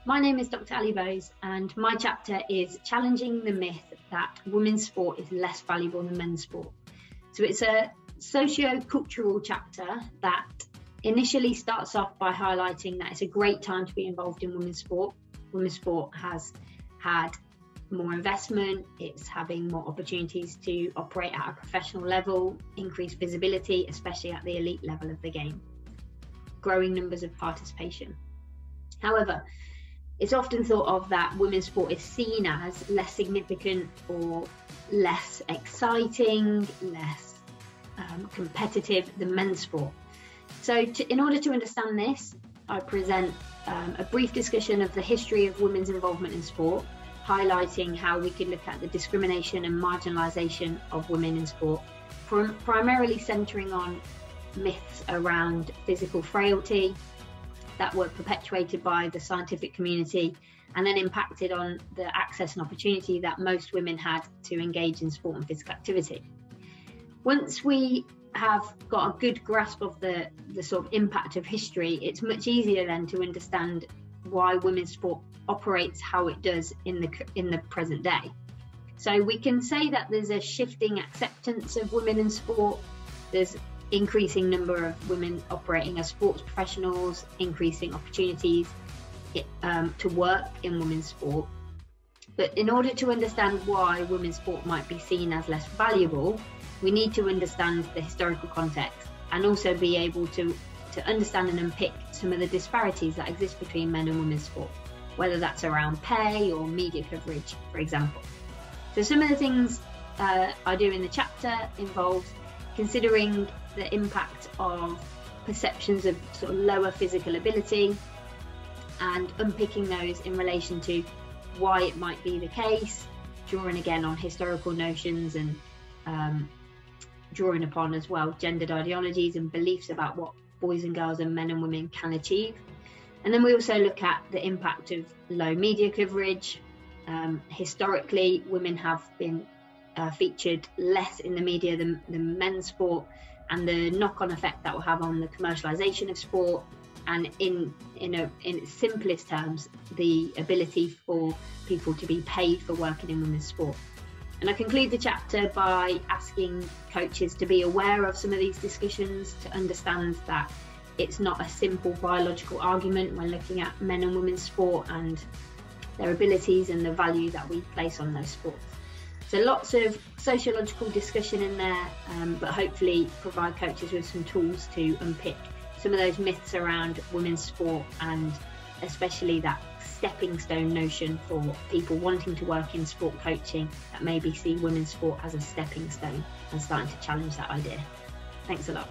My name is Dr. Ali Bose, and my chapter is challenging the myth that women's sport is less valuable than men's sport. So it's a socio-cultural chapter that initially starts off by highlighting that it's a great time to be involved in women's sport. Women's sport has had more investment, it's having more opportunities to operate at a professional level, increased visibility, especially at the elite level of the game, growing numbers of participation. However, it's often thought of that women's sport is seen as less significant or less exciting, less competitive than men's sport. So in order to understand this, I present a brief discussion of the history of women's involvement in sport, highlighting how we could look at the discrimination and marginalisation of women in sport, primarily centering on myths around physical frailty that were perpetuated by the scientific community and then impacted on the access and opportunity that most women had to engage in sport and physical activity. Once we have got a good grasp of the sort of impact of history, it's much easier then to understand why women's sport operates how it does in the present day. So we can say that there's a shifting acceptance of women in sport. There's increasing number of women operating as sports professionals, increasing opportunities to work in women's sport. But in order to understand why women's sport might be seen as less valuable, we need to understand the historical context and also be able to understand and unpick some of the disparities that exist between men and women's sport, whether that's around pay or media coverage, for example. So some of the things I do in the chapter involves considering the impact of perceptions of sort of lower physical ability and unpicking those in relation to why it might be the case, drawing again on historical notions and drawing upon as well gendered ideologies and beliefs about what boys and girls and men and women can achieve. And then we also look at the impact of low media coverage. Historically, women have been featured less in the media than men's sport, and the knock-on effect that will have on the commercialization of sport, and in its simplest terms, the ability for people to be paid for working in women's sport. And I conclude the chapter by asking coaches to be aware of some of these discussions, to understand that it's not a simple biological argument when looking at men and women's sport and their abilities and the value that we place on those sports. So lots of sociological discussion in there, but hopefully provide coaches with some tools to unpick some of those myths around women's sport, and especially that stepping stone notion for people wanting to work in sport coaching that maybe see women's sport as a stepping stone, and starting to challenge that idea. Thanks a lot.